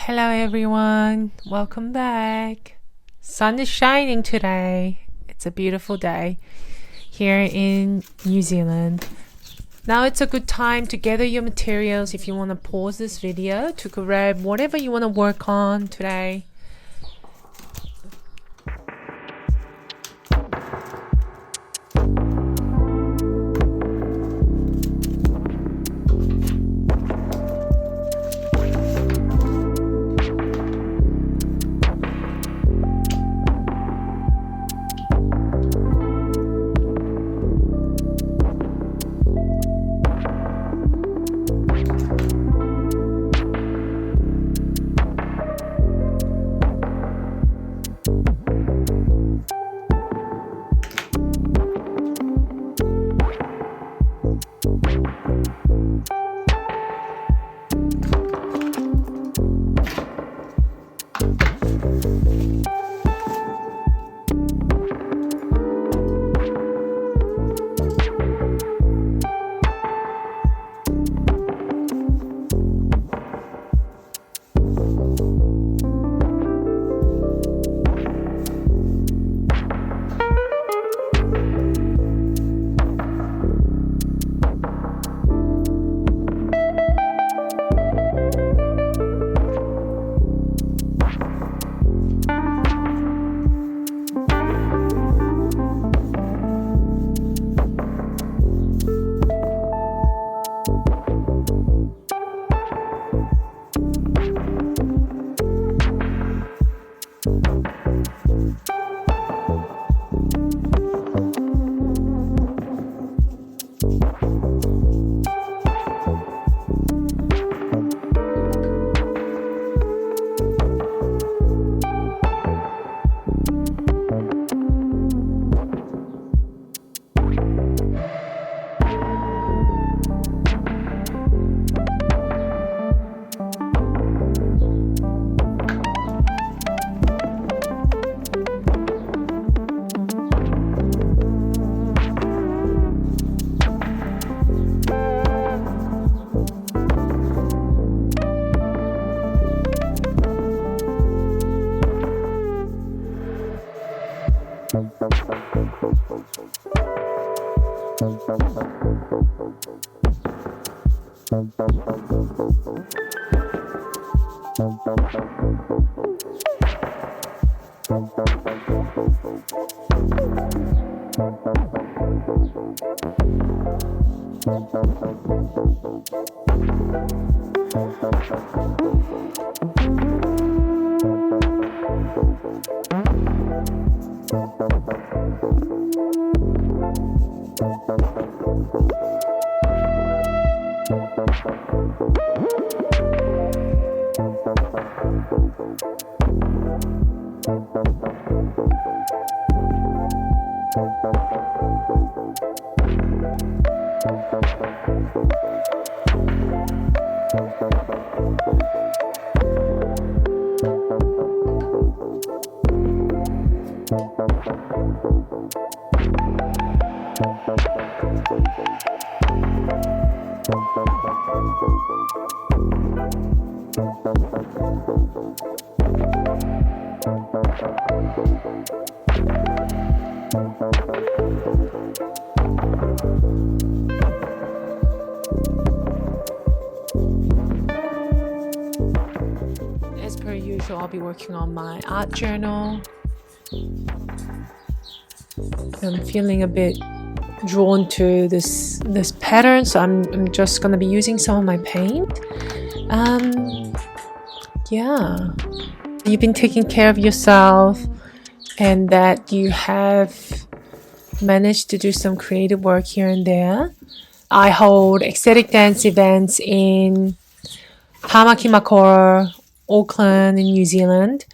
Hello everyone, welcome back. Sun is shining today. It's a beautiful day here in New Zealand. Now it's a good time to gather your materials if you want to pause this video to grab whatever you want to work on today. As per usual, I'll be working on my art journal. I'm feeling a bit drawn to this pattern, so I'm just gonna be using some of my paint. Yeah, you've been taking care of yourself and that you have managed to do some creative work here and there. I hold ecstatic dance events in Tamaki Makaurau, Auckland in New Zealand,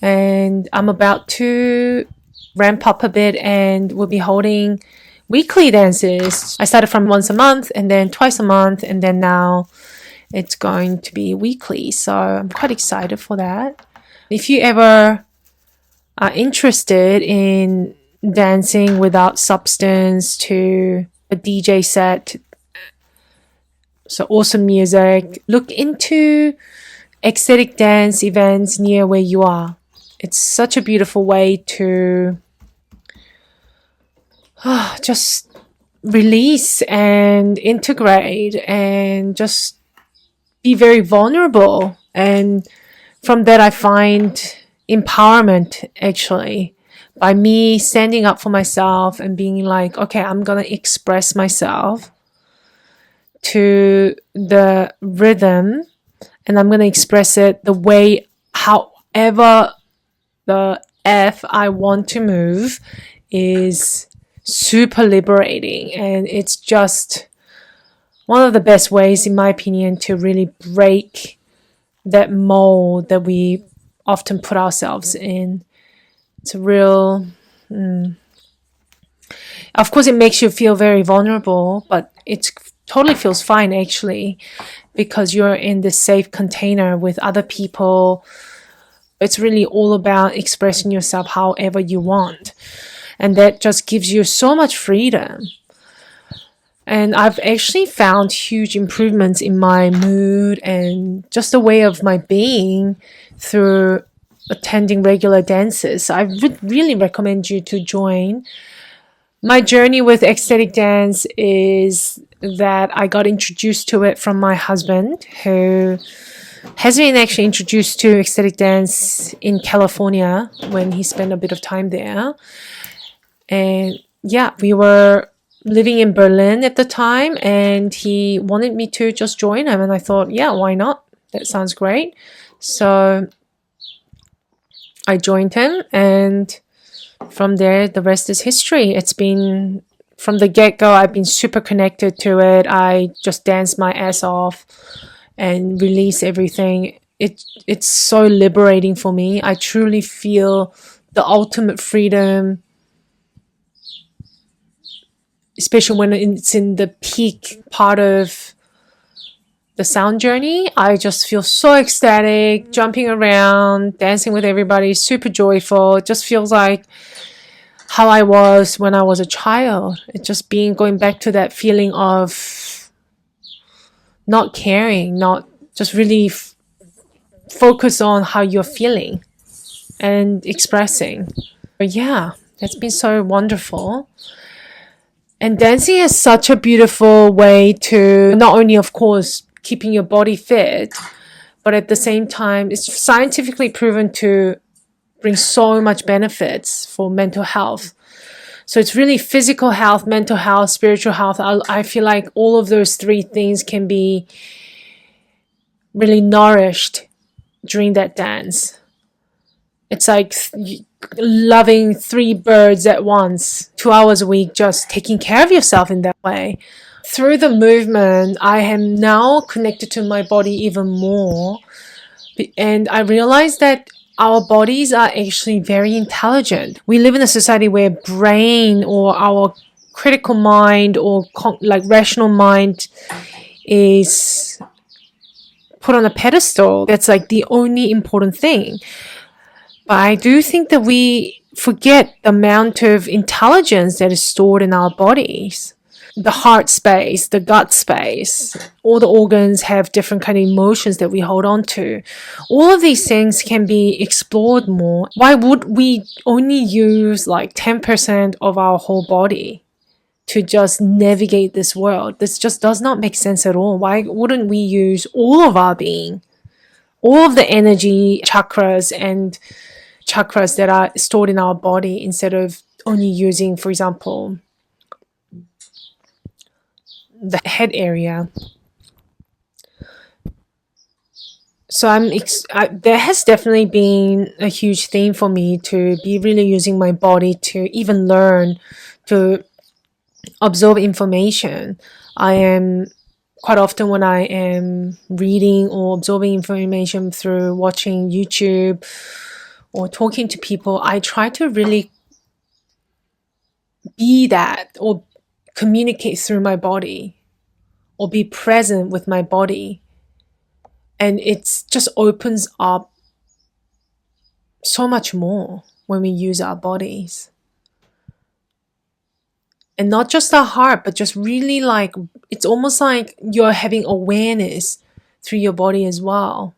and I'm about to ramp up a bit and we'll be holding weekly dances. I started from once a month and then twice a month, and then now it's going to be weekly, so I'm quite excited for that. If you ever are interested in dancing without substance to a DJ set, so awesome music, look into ecstatic dance events near where you are. It's such a beautiful way to just release and integrate and just be very vulnerable. And from that, I find empowerment actually by me standing up for myself and being like, okay, I'm going to express myself to the rhythm, and I'm going to express it the way, however the F I want to move, is super liberating. And it's just one of the best ways, in my opinion, to really break that mold that we often put ourselves in. It's a real, of course, it makes you feel very vulnerable, but it totally feels fine actually, because you're in this safe container with other people. It's really all about expressing yourself however you want. And that just gives you so much freedom. And I've actually found huge improvements in my mood and just the way of my being through attending regular dances. I would really recommend you to join. My journey with ecstatic dance is that I got introduced to it from my husband, who has been actually introduced to ecstatic dance in California when he spent a bit of time there. And yeah, we were living in Berlin at the time, and he wanted me to just join him. And I thought, yeah, why not? That sounds great. So I joined him, and from there, the rest is history. It's been, from the get-go, I've been super connected to it. I just dance my ass off and release everything. It's so liberating for me. I truly feel the ultimate freedom, especially when it's in the peak part of the sound journey. I just feel so ecstatic, jumping around, dancing with everybody, super joyful. It just feels like how I was when I was a child. It just going back to that feeling of not caring, not just really focus on how you're feeling and expressing. But yeah, that's been so wonderful. And dancing is such a beautiful way to not only, of course, keeping your body fit, but at the same time, it's scientifically proven to bring so much benefits for mental health. So it's really physical health, mental health, spiritual health. I feel like all of those three things can be really nourished during that dance. It's like loving three birds at once, 2 hours a week, just taking care of yourself in that way. Through the movement, I am now connected to my body even more. And I realized that our bodies are actually very intelligent. We live in a society where brain or our critical mind or like rational mind is put on a pedestal. That's like the only important thing. But I do think that we forget the amount of intelligence that is stored in our bodies. The heart space, the gut space, all the organs have different kind of emotions that we hold on to. All of these things can be explored more. Why would we only use like 10% of our whole body to just navigate this world? This just does not make sense at all. Why wouldn't we use all of our being, all of the energy chakras and chakras that are stored in our body, instead of only using, for example, the head area? So there has definitely been a huge theme for me to be really using my body to even learn, to absorb information. I am quite often, when I am reading or absorbing information through watching YouTube or talking to people, I try to really be that or communicate through my body or be present with my body. And it just opens up so much more when we use our bodies. And not just our heart, but just really like, it's almost like you're having awareness through your body as well.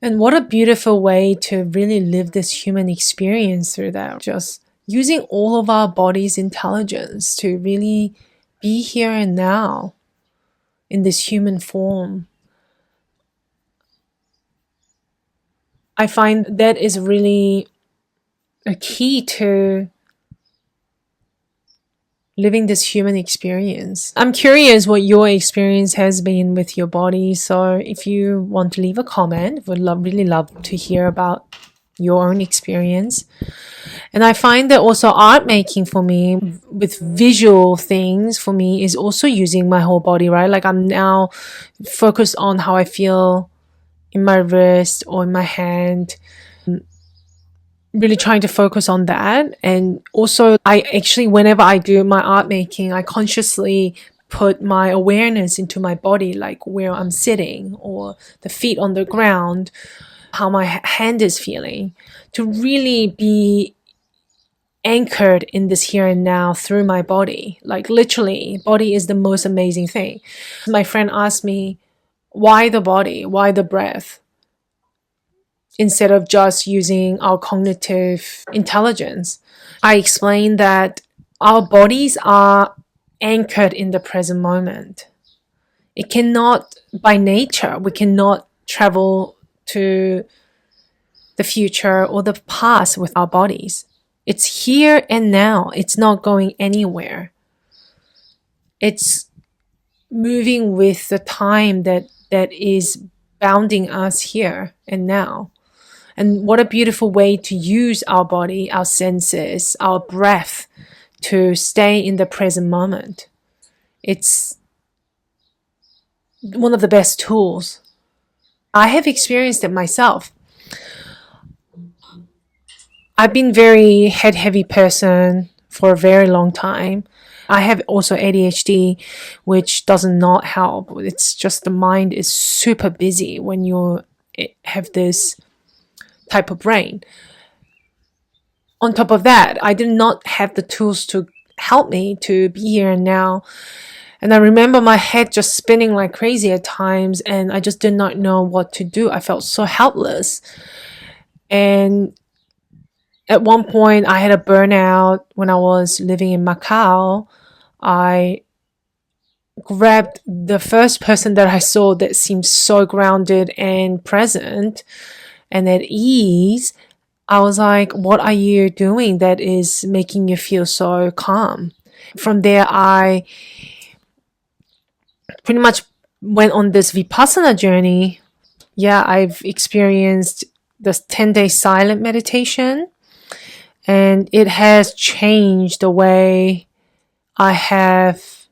And what a beautiful way to really live this human experience through that. Just using all of our body's intelligence to really be here and now in this human form. I find that is really a key to living this human experience. I'm curious what your experience has been with your body. So if you want to leave a comment, would really love to hear about your own experience. And I find that also art making for me with visual things for me is also using my whole body, right? Like I'm now focused on how I feel in my wrist or in my hand, really trying to focus on that. And also I actually, whenever I do my art making, I consciously put my awareness into my body, like where I'm sitting or the feet on the ground, how my hand is feeling, to really be anchored in this here and now through my body. Like literally, body is the most amazing thing. My friend asked me, why the body? Why the breath? Instead of just using our cognitive intelligence. I explained that our bodies are anchored in the present moment. It cannot, by nature, we cannot travel to the future or the past with our bodies. It's here and now. It's not going anywhere. It's moving with the time that is bounding us here and now. And what a beautiful way to use our body, our senses, our breath to stay in the present moment. It's one of the best tools. I have experienced it myself. I've been very head-heavy person for a very long time. I have also ADHD, which does not help. It's just the mind is super busy when you have this type of brain. On top of that, I did not have the tools to help me to be here and now. And I remember my head just spinning like crazy at times, and I just did not know what to do. I felt so helpless. And at one point, I had a burnout when I was living in Macau. I grabbed the first person that I saw that seemed so grounded and present and at ease. I was like, what are you doing that is making you feel so calm? From there, I pretty much went on this Vipassana journey. Yeah, I've experienced this 10-day silent meditation, and it has changed the way I have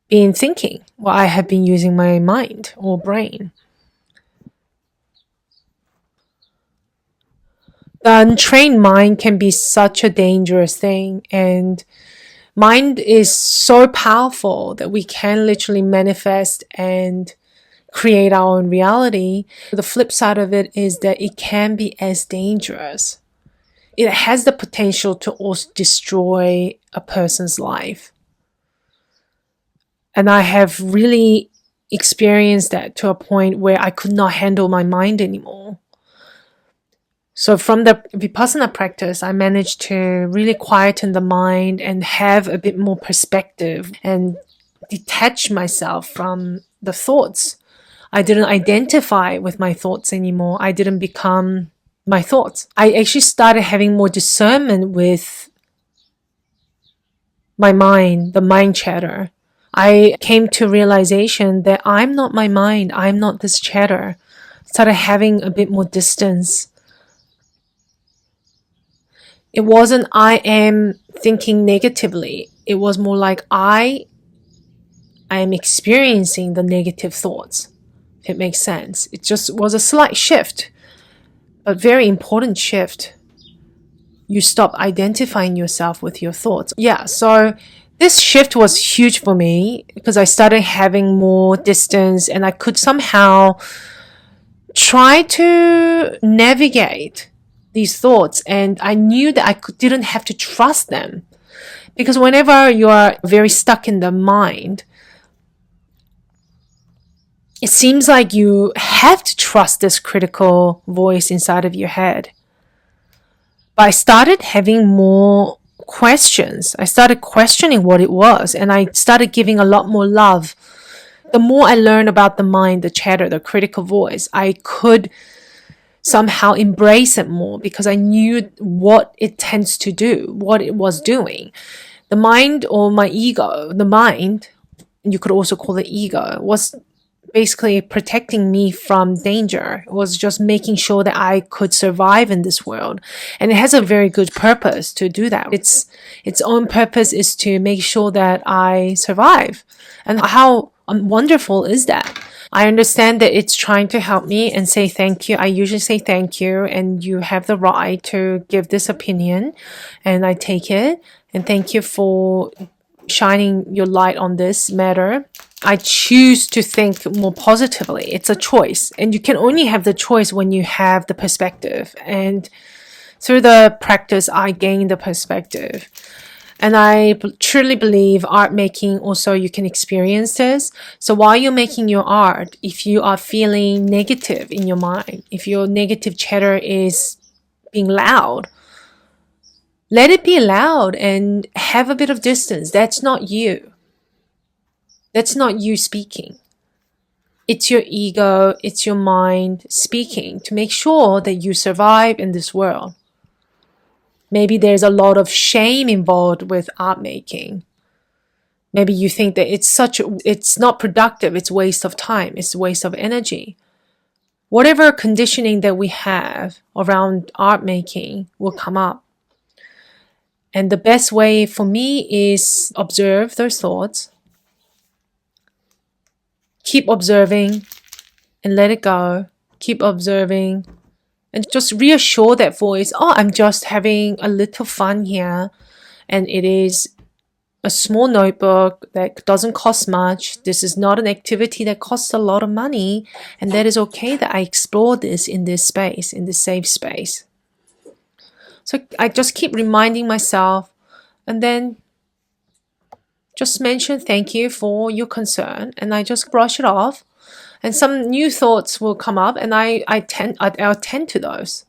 been thinking, or I have been using my mind or brain. The untrained mind can be such a dangerous thing, and mind is so powerful that we can literally manifest and create our own reality. The flip side of it is that it can be as dangerous. It has the potential to also destroy a person's life. And I have really experienced that to a point where I could not handle my mind anymore. So from the Vipassana practice, I managed to really quieten the mind and have a bit more perspective and detach myself from the thoughts. I didn't identify with my thoughts anymore. I didn't become my thoughts. I actually started having more discernment with my mind, the mind chatter. I came to realization that I'm not my mind. I'm not this chatter. Started having a bit more distance. It wasn't I am thinking negatively. It was more like I am experiencing the negative thoughts, if it makes sense. It just was a slight shift, but very important shift. You stop identifying yourself with your thoughts. Yeah, so this shift was huge for me because I started having more distance and I could somehow try to navigate these thoughts, and I knew that I didn't have to trust them, because whenever you are very stuck in the mind, it seems like you have to trust this critical voice inside of your head. But I started having more questions. I started questioning what it was, and I started giving a lot more love. The more I learned about the mind, the chatter, the critical voice, I could somehow embrace it more because I knew what it tends to do, what it was doing. The mind, or my ego, the mind, you could also call it ego, was basically protecting me from danger. It was just making sure that I could survive in this world. And it has a very good purpose to do that. Its own purpose is to make sure that I survive. And how wonderful is that? I understand that it's trying to help me and say thank you. I usually say thank you, and you have the right to give this opinion, and I take it. And thank you for shining your light on this matter. I choose to think more positively. It's a choice, and you can only have the choice when you have the perspective. And through the practice, I gained the perspective. And I truly believe art making also you can experience this. So while you're making your art, if you are feeling negative in your mind, if your negative chatter is being loud, let it be loud and have a bit of distance. That's not you. That's not you speaking. It's your ego, it's your mind speaking to make sure that you survive in this world. Maybe there's a lot of shame involved with art making. Maybe you think that it's not productive, it's waste of time, it's waste of energy. Whatever conditioning that we have around art making will come up. And the best way for me is observe those thoughts. Keep observing and let it go. Keep observing and just reassure that voice, oh, I'm just having a little fun here. And it is a small notebook that doesn't cost much. This is not an activity that costs a lot of money. And that is okay that I explore this in this space, in this safe space. So I just keep reminding myself, and then just mention thank you for your concern, and I just brush it off. And some new thoughts will come up, and I'll tend to those.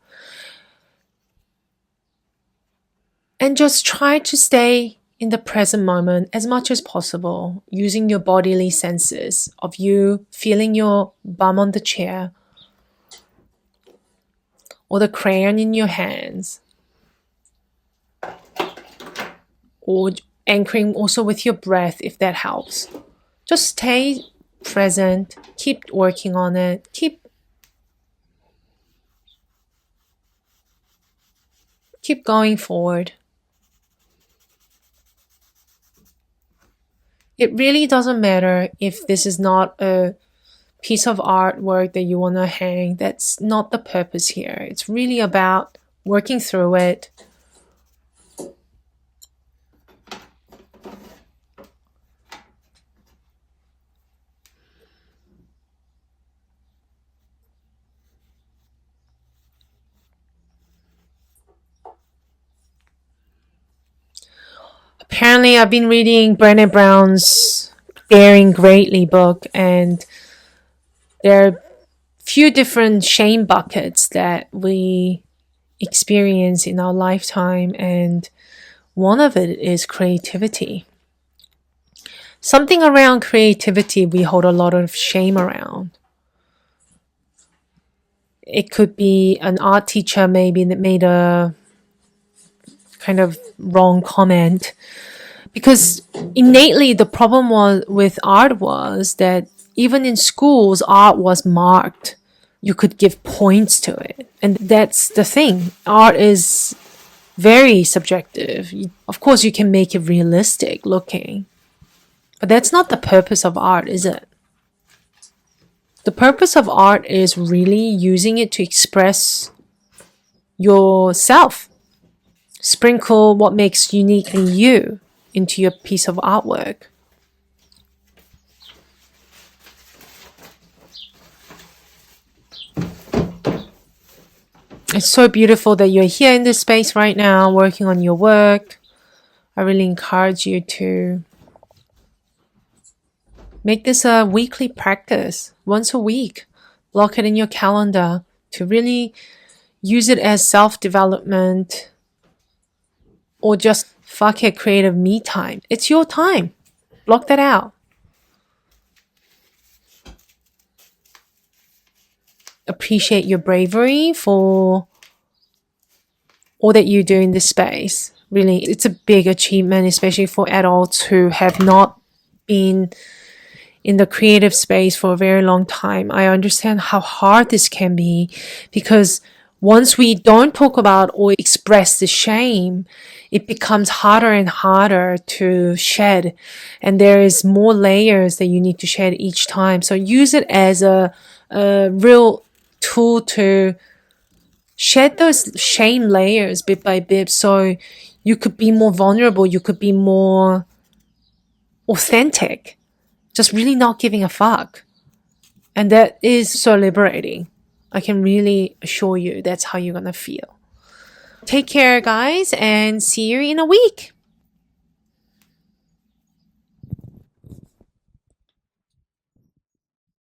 And just try to stay in the present moment as much as possible, using your bodily senses of you feeling your bum on the chair or the crayon in your hands, or anchoring also with your breath if that helps. Just stay present, keep working on it, keep going forward. It really doesn't matter if this is not a piece of artwork that you want to hang. That's not the purpose here. It's really about working through it. Apparently, I've been reading Brené Brown's Daring Greatly book, and there are a few different shame buckets that we experience in our lifetime, and one of it is creativity. Something around creativity we hold a lot of shame around. It could be an art teacher maybe that made a kind of wrong comment, because innately the problem with art was that even in schools art was marked. You could give points to it, and that's the thing. Art is very subjective. Of course you can make it realistic looking, but that's not the purpose of art, is it? The purpose of art is really using it to express yourself. Sprinkle what makes uniquely you into your piece of artwork. It's so beautiful that you're here in this space right now, working on your work. I really encourage you to Make this a weekly practice, once a week. Block it in your calendar to really use it as self-development, or just fuck it, creative me time. It's your time. Block that out. Appreciate your bravery for all that you do in this space. Really, it's a big achievement, especially for adults who have not been in the creative space for a very long time. I understand how hard this can be, because once we don't talk about or express the shame, it becomes harder and harder to shed. And there is more layers that you need to shed each time. So use it as a real tool to shed those shame layers bit by bit, so you could be more vulnerable, you could be more authentic, just really not giving a fuck. And that is so liberating. I can really assure you that's how you're gonna feel. Take care, guys, and see you in a week.